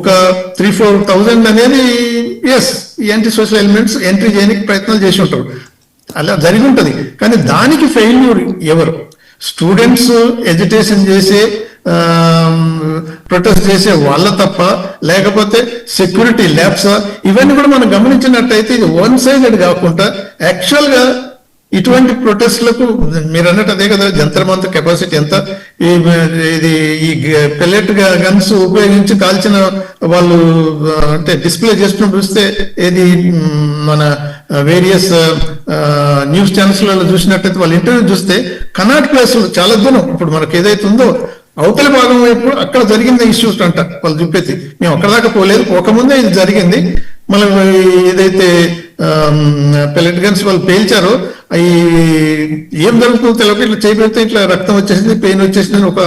ఒక 3-4,000 అనేది ఎస్ యాంటీ సోషల్ ఎలిమెంట్స్ ఎంట్రీ చేయడానికి ప్రయత్నాలు చేసి ఉంటారు, అలా జరిగి ఉంటుంది. కానీ దానికి ఫెయిల్యూర్ ఎవరు? స్టూడెంట్స్ ఎడ్యుకేషన్ చేసే ప్రొటెస్ట్ చేసే వాళ్ళ తప్ప, లేకపోతే సెక్యూరిటీ ల్యాబ్స్, ఇవన్నీ కూడా మనం గమనించినట్టయితే ఇది వన్ సైడెడ్ కాకుండా యాక్చువల్ గా ఇటువంటి ప్రొటెస్ట్లకు మీరు అన్నట్టు అదే కదా, జంతర్ మంతర్ కెపాసిటీ ఎంత, ఇది ఈ పెల్లెట్ గన్స్ ఉపయోగించి కాల్చిన వాళ్ళు అంటే డిస్ప్లే చేస్తున్నప్పుడు చూస్తే ఏది మన వేరియస్ న్యూస్ ఛానల్స్లలో చూసినట్టయితే వాళ్ళ ఇంటర్వ్యూ చూస్తే కనాట్ ప్లేస్ చాలా దూరం, ఇప్పుడు మనకు ఏదైతే ఉందో అవతల భాగం వైపు అక్కడ జరిగింది ఇష్యూస్ అంట వాళ్ళు చూపేది. మేము అక్కడ దాకా పోలేదు, పోకముందే ఇది జరిగింది. మళ్ళీ ఏదైతే పెల్లెట్ గన్స్ వాళ్ళు పేల్చారో అవి ఏం జరుగుతుందో తెలియక ఇట్లా చేపెడితే ఇట్లా రక్తం వచ్చేసింది, పెయిన్ వచ్చేసింది ఒక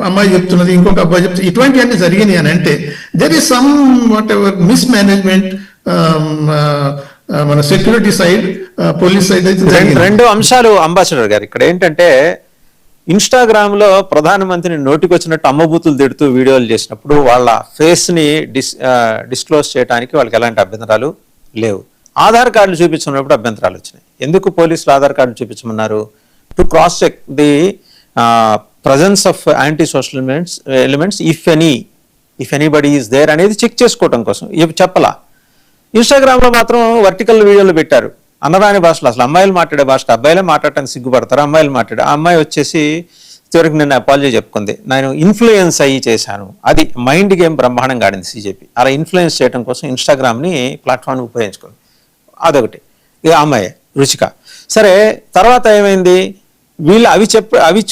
అమ్మాయి చెప్తున్నది, ఇంకొక అబ్బాయి చెప్తుంది. ఇటువంటివన్నీ జరిగినాయి అని అంటే there is some what ever miss management మన సెక్యూరిటీ సైడ్, పోలీస్ సైడ్ అయితే. రెండు అంశాలు అంబాసిడర్ గారు ఇక్కడ ఏంటంటే, ఇన్స్టాగ్రామ్ లో ప్రధానమంత్రిని నోటికొచ్చినట్టు అమ్మబూతులు తిడుతూ వీడియోలు చేసినప్పుడు వాళ్ళ ఫేస్ ని డిస్క్లోజ్ చేయడానికి వాళ్ళకి ఎలాంటి అభ్యంతరాలు లేవు. ఆధార్ కార్డులు చూపించుకున్నప్పుడు అభ్యంతరాలు వచ్చినాయి. ఎందుకు పోలీసులు ఆధార్ కార్డులు చూపించమన్నారు? To cross check the presence of anti social elements if anybody is there అనేది చెక్ చేసుకోవడం కోసం. ఇవి చెప్పలా. ఇన్స్టాగ్రామ్ లో మాత్రం వర్టికల్ వీడియోలు పెట్టారు అన్నరాని భాషలో. అసలు అమ్మాయిలు మాట్లాడే భాష అబ్బాయిలే మాట్లాడటానికి సిగ్గుపడతారు, అమ్మాయిలు మాట్లాడే. ఆ అమ్మాయి వచ్చేసి చివరికి నేను అపాలజీ చెప్పుకుంది, నేను ఇన్ఫ్లుయెన్స్ అయ్యి చేశాను, అది మైండ్ గేమ్ బ్రహ్మాండంగా ఆడింది సిజేపీ. అలా ఇన్ఫ్లుయెన్స్ చేయడం కోసం ఇన్స్టాగ్రామ్ని ప్లాట్ఫామ్ని ఉపయోగించుకుంది. అదొకటి. ఇక అమ్మాయి రుచిక. సరే, తర్వాత ఏమైంది? వీళ్ళు అవి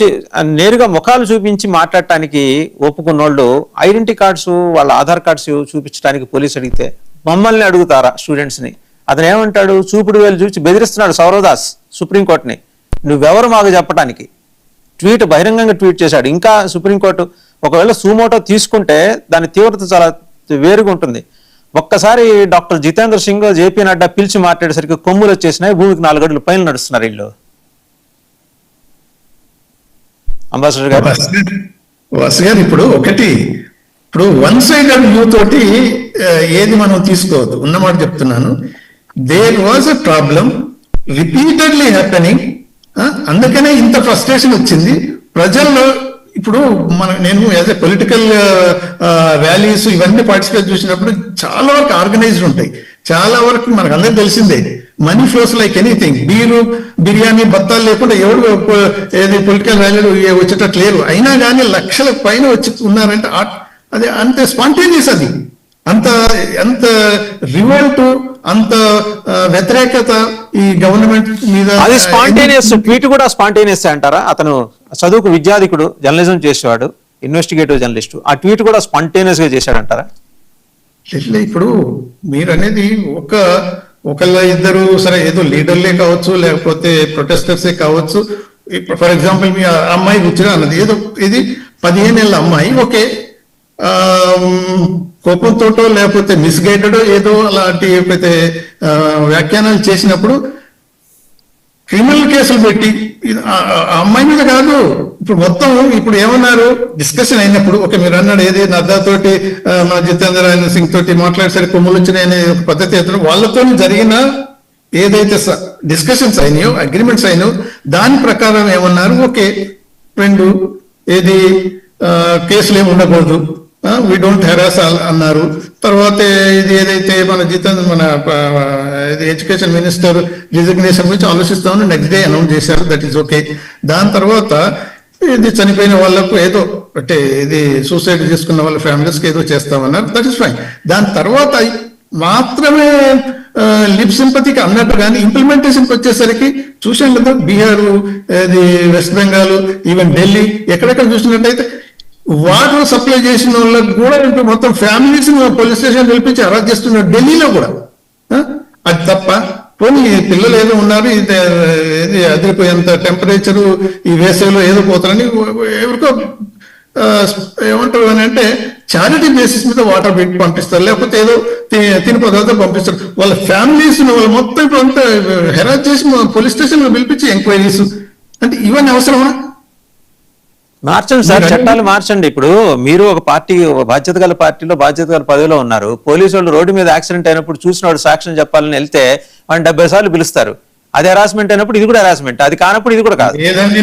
నేరుగా ముఖాలు చూపించి మాట్లాడటానికి ఒప్పుకున్న వాళ్ళు ఐడెంటిటీ కార్డ్స్, వాళ్ళ ఆధార్ కార్డ్స్ చూపించడానికి పోలీసు అడిగితే మమ్మల్ని అడుగుతారా స్టూడెంట్స్ని? అతను ఏమంటాడు? చూపుడు వేలు చూసి బెదిరిస్తున్నాడు సౌరదాస్ సుప్రీంకోర్టుని, నువ్వెవరు మాకు చెప్పడానికి. ట్వీట్ బహిరంగంగా ట్వీట్ చేశాడు. ఇంకా సుప్రీంకోర్టు ఒకవేళ సుమోటో తీసుకుంటే దాని తీవ్రత చాలా వేరుగా ఉంటుంది. ఒక్కసారి డాక్టర్ జితేంద్ర సింగ్, జేపీ నడ్డా పిలిచి మాట్లాడేసరికి కొమ్ములు వచ్చేసినాయి, భూమికి 4 అడుగులు పైన నడుస్తున్నారు వీళ్ళు. అంబాసిడర్ గారు ఇప్పుడు ఒకటి, ఇప్పుడు వన్ సైడెడ్ వ్యూ తోటి ఏది మనం తీసుకోవద్దు, ఉన్నమాట చెప్తున్నాను. There was a problem repeatedly happening. అందుకనే ఇంత ఫ్రస్ట్రేషన్ వచ్చింది ప్రజల్లో. ఇప్పుడు నేను యాజ్ ఎ పొలిటికల్ ర్యాలీస్ ఇవన్నీ పార్టిసిపేట్ చేసినప్పుడు చాలా వరకు ఆర్గనైజ్డ్ ఉంటాయి, చాలా వరకు మనకు అందరికి తెలిసిందే. Money flows like anything. Beer, biryani, బత్తాలు లేకుండా ఎవరు ఏది పొలిటికల్ ర్యాలీలు వచ్చేటట్టు లేరు. అయినా కానీ లక్షల పైన వచ్చి ఉన్నారంటే అది అంత స్పాంటేనియస్, అది అంత రివోల్ట్, అంత వ్యతిరేకత ఈ గవర్నమెంట్ మీద. అది స్పాంటేనియస్. ట్వీట్ కూడా స్పాంటేనియస్ అంటారా? అతను చదువుకు విద్యాధికుడు, జర్నలిజం చేసేవాడు, ఇన్వెస్టిగేటివ్ జర్నలిస్ట్. ఆ ట్వీట్ కూడా స్పాంటేనియస్ గా చేశాడంటారా? ఇప్పుడు మీరు అనేది ఒకళ్ళ ఇద్దరు, సరే ఏదో లీడర్లే కావచ్చు, లేకపోతే ప్రొటెస్టర్సే కావచ్చు. ఫర్ ఎగ్జాంపుల్ మీ అమ్మాయి గుర్తుగా అన్నది ఏదో, ఇది 15 ఏళ్ళ అమ్మాయి, ఓకే, కోపంతోటో లేకపోతే మిస్గైడెడ్ ఏదో అలాంటి వ్యాఖ్యానాలు చేసినప్పుడు క్రిమినల్ కేసులు పెట్టి, అమ్మాయి మీద కాదు ఇప్పుడు మొత్తం. ఇప్పుడు ఏమన్నారు డిస్కషన్ అయినప్పుడు, ఓకే మీరు అన్నాడు ఏది నడ్డాతోటి, మన జితేంద్ర సింగ్ తోటి మాట్లాడేసరికి కొమ్ములు వచ్చినాయనే ఒక పద్ధతి అవుతున్నాడు. వాళ్ళతో జరిగిన ఏదైతే డిస్కషన్స్ అయినాయో, అగ్రిమెంట్స్ అయినాయో దాని ప్రకారం ఏమన్నారు, ఓకే 2 ఏది కేసులు ఏమి ఉండకూడదు, వి డోంట్ హెరాస్ అన్నారు. తర్వాత ఇది ఏదైతే మన ఎడ్యుకేషన్ మినిస్టర్ రిజిగ్నేషన్ గురించి ఆలోచిస్తామని నెక్స్ట్ డే అనౌన్స్ చేశారు, దట్ ఈస్ ఓకే. దాని తర్వాత ఇది చనిపోయిన వాళ్ళకు ఏదో అంటే ఇది సూసైడ్ చేసుకున్న వాళ్ళ ఫ్యామిలీస్కి ఏదో చేస్తామన్నారు, దట్ ఈస్ ఫైన్. దాని తర్వాత మాత్రమే లిప్ సింపతికి అన్నట్టు కానీ ఇంప్లిమెంటేషన్కి వచ్చేసరికి చూసాం కదా, బీహార్, వెస్ట్ బెంగాల్, ఈవెన్ ఢిల్లీ, ఎక్కడెక్కడ చూసినట్టయితే వాటర్ సప్లై చేసిన వాళ్ళకి కూడా మొత్తం ఫ్యామిలీస్ పోలీస్ స్టేషన్ పిలిపించి అరెస్ట్ చేస్తున్నారు ఢిల్లీలో కూడా. అది తప్ప పోనీ పిల్లలు ఏదో ఉన్నారు, ఇది అదిరిపోయేంత టెంపరేచరు ఈ వేసవిలో ఏదో పోతారని ఎవరికో ఏమంటారు అని అంటే చారిటీ బేసిస్ మీద వాటర్ పెట్టి పంపిస్తారు, లేకపోతే ఏదో తిని పదార్థాలు పంపిస్తారు. వాళ్ళ ఫ్యామిలీస్ వాళ్ళు మొత్తం ఇప్పుడు అంతా హెరాస్ చేసి పోలీస్ స్టేషన్ లో పిలిపించి ఎంక్వైరీస్ అంటే ఇవన్నీ అవసరమా? మార్చండి సార్, చట్టాలు మార్చండి. ఇప్పుడు మీరు ఒక పార్టీ, బాధ్యత గల పార్టీలో బాధ్యత గల పదవిలో ఉన్నారు. పోలీసు వాళ్ళు రోడ్డు మీద యాక్సిడెంట్ అయినప్పుడు చూసినవాడు సాక్ష్యం చెప్పాలని వెళ్తే వాడిని 70 సార్లు పిలుస్తారు. అది హెరాస్మెంట్ అయినప్పుడు ఇది కూడా హెరాస్మెంట్, అది కానప్పుడు ఇది కూడా కాదు. ఏదండి,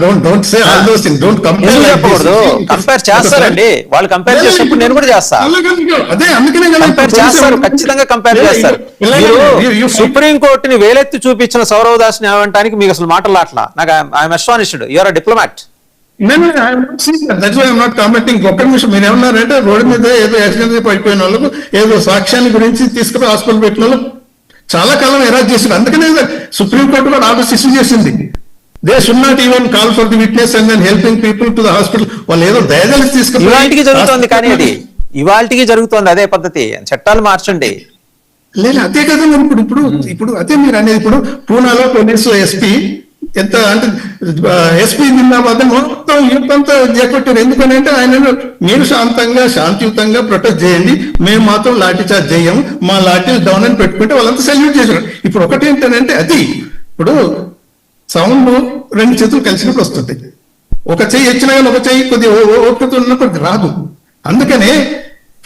don't say all those things, don't compare. చెప్పకూడదు, కంపేర్ చేస్తారండి వాళ్ళు. కంపేర్ చేసినప్పుడు నేను కూడా చేస్తా. అదే అందుకనే కంపేర్ చేస్తారు, ఖచ్చితంగా కంపేర్ చేస్తారు. మీరు సుప్రీం కోర్టుని వేలెత్తి చూపించిన సౌరవ్ దాస్ ని ఏమంటానికి మీకు అసలు మాటలు అట్లా. నాకు I'm astonished, you are a diplomat. Not commenting. ఒక్క నిమిషం, మీరు ఏమన్నారంటే రోడ్డు మీద ఏదో యాక్సిడెంట్ పడిపోయిన వాళ్ళకు ఏదో సాక్ష్యాన్ని గురించి తీసుకుని హాస్పిటల్ పెట్టిన వాళ్ళు చాలా కాలం ఎరాజ్ చేశారు. అందుకనే సుప్రీంకోర్టు కూడా ఆర్డర్స్ ఇష్యూ చేసింది. They should not even call for the witness and then helping people to the hospital. వాళ్ళు ఏదో దయదలిసి తీసుకుని ఇవాళకి జరుగుతోంది, కానీ అది ఇవాళకి జరుగుతోంది అదే పద్ధతి. చట్టాలు మార్చండి. లేదు అదే కదా మరి ఇప్పుడు అదే మీరు అనేది. ఇప్పుడు పూనాలో పోలీసు ఎస్పీ ఎంత అంటే ఎస్పీ జిందాబాద్ మొత్తం యూత్ అంతా చేపట్టారు. ఎందుకని అంటే ఆయన మీరు శాంతంగా శాంతియుతంగా ప్రొటెక్ట్ చేయండి, మేము మాత్రం లాఠీ చార్జ్ చేయము, మా లాఠీ డౌన్ అని పెట్టుకుంటే వాళ్ళంతా సెల్యూట్ చేశారు. ఇప్పుడు ఒకటి ఏంటంటే అది ఇప్పుడు సౌండ్ 2 చేతులు కలిసినప్పుడు వస్తుంది. ఒక చెయ్యి వచ్చినా కానీ ఒక చెయ్యి కొద్దిగా ఓపికతో ఉన్నప్పుడు రాదు. అందుకనే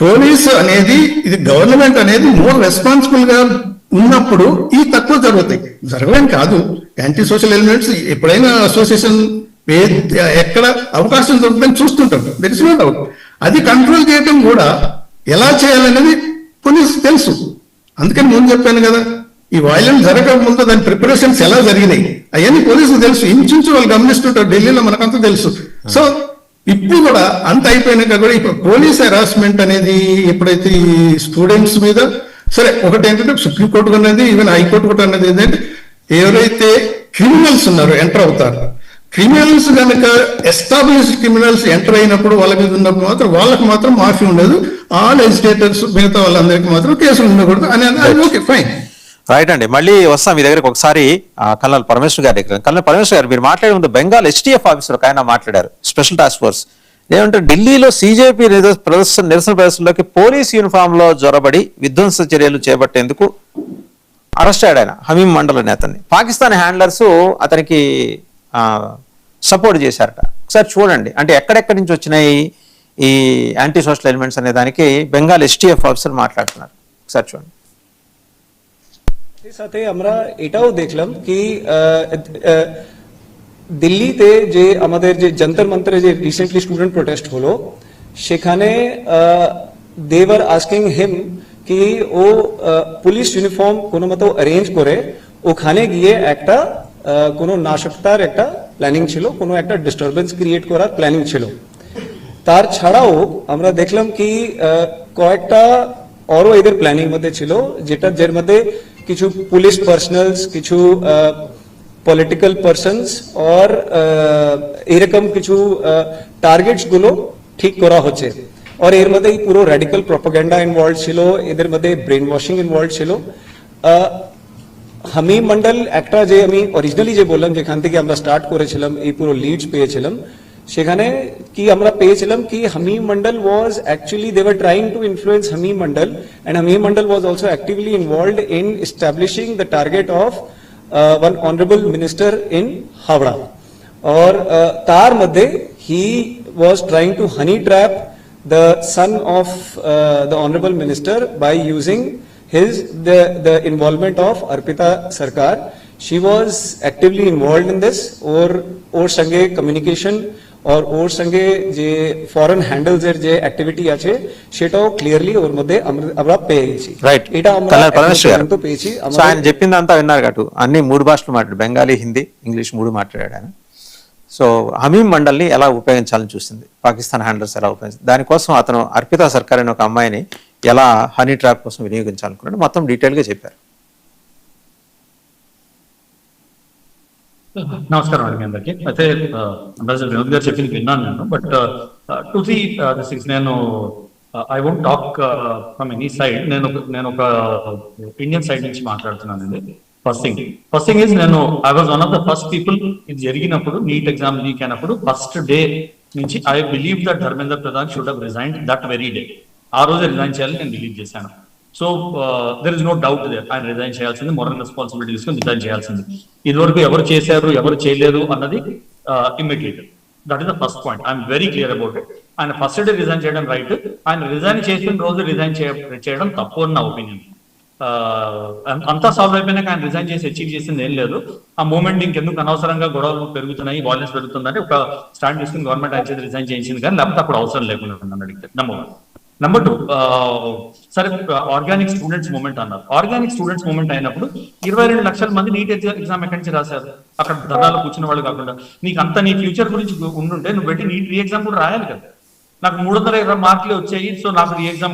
పోలీసు అనేది, ఇది గవర్నమెంట్ అనేది మోర్ రెస్పాన్సిబుల్ గా ఉన్నప్పుడు ఈ తక్కువ జరుగుతాయి. జరగలేని కాదు, యాంటీ సోషల్ ఎలిమెంట్స్ ఎప్పుడైనా అసోసియేషన్ ఎక్కడ అవకాశం దొరుకుతుందని చూస్తుంటారు, దట్ ఇస్ నో డౌట్. అది కంట్రోల్ చేయడం కూడా ఎలా చేయాలనేది పోలీసు తెలుసు. అందుకని ముందు చెప్పాను కదా, ఈ వైలెన్స్ జరగక ముందు దాని ప్రిపరేషన్స్ ఎలా జరిగినాయి అవన్నీ పోలీసుకు తెలుసు. ఇంచుంచు వాళ్ళు గమనిస్తుంటారు, ఢిల్లీలో మనకంతా తెలుసు. సో ఇప్పుడు కూడా అంత అయిపోయినాక కూడా ఇప్పుడు పోలీస్ హెరాస్మెంట్ అనేది ఎప్పుడైతే ఈ స్టూడెంట్స్ మీద, సరే ఒకటి ఏంటంటే సుప్రీంకోర్టు అనేది, ఈవెన్ హైకోర్టు కూడా అనేది ఏంటంటే ఎవరైతే క్రిమినల్స్ ఉన్నారో ఎంటర్ అవుతారు, క్రిమినల్స్ కనుక ఎస్టాబ్లిష్డ్ క్రిమినల్స్ ఎంటర్ అయినప్పుడు వాళ్ళ మీద ఉన్నప్పుడు మాత్రం వాళ్ళకి మాత్రం మాఫీ ఉండదు. ఆల్ ఎజిటేటర్స్ మిగతా వాళ్ళందరికీ మాత్రం కేసులు ఉండకూడదు అనేది ఓకే ఫైన్. రైట్ అండి, మళ్ళీ వస్తాం మీ దగ్గరకు ఒకసారి. కల్నల్ పరమేశ్వర్ గారి దగ్గర. కల్నల్ పరమేశ్వర్ గారు, మీరు మాట్లాడే ముందు బెంగాల్ HTF ఆఫీసర్ ఒక ఆయన మాట్లాడారు, స్పెషల్ టాస్క్ ఫోర్స్. ఏమంటే ఢిల్లీలో CJP నిరసన ప్రదర్శనలోకి పోలీస్ యూనిఫామ్ లో జొరబడి విధ్వంస చర్యలు చేపట్టేందుకు అరెస్ట్ అయ్యాడు ఆయన, హమీం మండల్ అనే అతన్ని. పాకిస్తాన్ హ్యాండ్లర్స్ అతనికి సపోర్ట్ చేశారట. ఒకసారి చూడండి, అంటే ఎక్కడెక్కడి నుంచి వచ్చినాయి ఈ యాంటీ సోషల్ ఎలిమెంట్స్ అనే దానికి బెంగాల్ HTF ఆఫీసర్ మాట్లాడుతున్నారు. ఒకసారి చూడండి. সাথে আমরা এটাও দেখলাম কি দিল্লিতে যে আমাদের যে যন্তর মন্তরে যে রিসেন্টলি স্টুডেন্ট প্রোটেস্ট হলো সেখানে দে ওয়ার আস্কিং হিম কি ও পুলিশ ইউনিফর্ম কোনো মতো অ্যারেঞ্জ করে ওখানে গিয়ে একটা কোনো নাশকতার একটা প্ল্যানিং ছিল, কোনো একটা ডিস্টারবেন্স ক্রিয়েট করার প্ল্যানিং ছিল। তার ছাড়াও আমরা দেখলাম কি কয়েকটা আরো এদের প্ল্যানিং মধ্যে ছিল, যেটা যার মধ্যে কিছু পুলিশ পার্সোনালস, কিছু পলিটিক্যাল পার্সনস আর এরকম কিছু টার্গেটস গুলো ঠিক করা হচ্ছে। আর এর মধ্যে পুরো র্যাডিক্যাল প্রপাগান্ডা ইনভলভ ছিল, এদের মধ্যে ব্রেন ওয়াশিং ইনভলভ ছিল। হামিম মন্ডল একটা যে আমি অরিজিনালি যে বললাম যেখান থেকে আমরা স্টার্ট করেছিলাম এই পুরো লিডস পেয়েছিলাম, সেখানে কি আমরা পেয়েছিলাম কি Hamim Mondal was actually they were trying to influence Hamim Mondal, and Hamim Mondal was also actively involved in establishing the target of one honorable minister in Havra, or তার মধ্যে he was trying to honey trap the son of the honorable minister by using the involvement of Arpita Sarkar. She was actively involved in this, or sange communication और ওর সঙ্গে যে foreign handles এর যে activity আছে সেটাও clearly ওর মধ্যে আমরা পেয়ে গেছি। రైట్, এটা আমরা పరమేశ్వర్ পেয়েছি। సో ఆయన చెప్పిందంతా విన్నారు కటు, అన్ని 3 భాషలు మాట్లాడు, బెంగాలీ, హిందీ, ఇంగ్లీష్ 3 మాట్లాడాడు ఆయన. సో హమీం మండల్ని ఎలా ఉపయోగించాలని చూసింది పాకిస్తాన్ హ్యాండలర్స్, ఎలా ఉపయోగించింది దానికోసం అతను అర్పితా సర్కార్ అనే ఒక అమ్మాయిని ఎలా హనీ ట్రాప్ కోసం వినియోగించాలనుకున్నాడు మొత్తం డీటెయిల్ గా చెప్పారు. నమస్కారం అండి అందరికి. అయితే అంబాసిడర్ వినోద్ గారు చెప్పింది విన్నాను నేను, but to see this things నేను I won't talk from any side. నేను ఒక ఇండియన్ సైడ్ నుంచి మాట్లాడుతున్నానండి. ఫస్ట్ థింగ్ ఈజ్ నేను I was one of the first people ఇది జరిగినప్పుడు, నీట్ ఎగ్జామ్ లీక్ అయినప్పుడు ఫస్ట్ డే నుంచి I believe that Dharmendra Pradhan should have resigned that very day. ఆ రోజు రిజైన్ చేయాలని నేను బిలీవ్ చేశాను. So there is no doubt there, ఆయన రిజైన్ చేయాల్సింది, మొరల్ రెస్పాన్సిబిలిటీ తీసుకుని రిజైన్ చేయాల్సింది. ఇదివరకు ఎవరు చేశారు ఎవరు చేయలేదు అన్నది immediate. That is the first point. I'm very clear about it. ఆయన ఫస్ట్ డే రిజైన్ చేయడం రైట్, ఆయన రిజైన్ చేసిన రోజు రిజైన్ చేయడం తప్పు అని నా ఒపీనియన్. అంతా సాల్వ్ అయిపోయినాక ఆయన రిజైన్ చేసి అచీవ్ చేసింది ఏం లేదు. ఆ మూమెంట్ ఇంకెందుకు అనవసరంగా గొడవలు పెరుగుతున్నాయి, వాయిలెన్స్ పెరుగుతుందని ఒక స్టాండ్ తీసుకుని గవర్నమెంట్ ఆయన చేసి రిజైన్ చేయించింది, కానీ లేకపోతే అప్పుడు అవసరం లేకుండా నన్ను అడిగితే. నెంబర్ 2, సరే ఆర్గానిక్ స్టూడెంట్స్ మూవ్మెంట్ అన్నారు. ఆర్గానిక్ స్టూడెంట్స్ మూవ్మెంట్ అయినప్పుడు 22 లక్షల మంది నీట్ ఎగ్జామ్ ఎక్కడి నుంచి రాశారు? అక్కడ ధర్నాలు కూర్చున్న వాళ్ళు కాకుండా నీకు అంత నీ ఫ్యూచర్ గురించి ఉండుంటే నువ్వు పెట్టి నీట్ రీ ఎగ్జామ్ కూడా రాయాలి కదా. నాకు 320 మార్కులు వచ్చాయి, సో నాకు రీ ఎగ్జామ్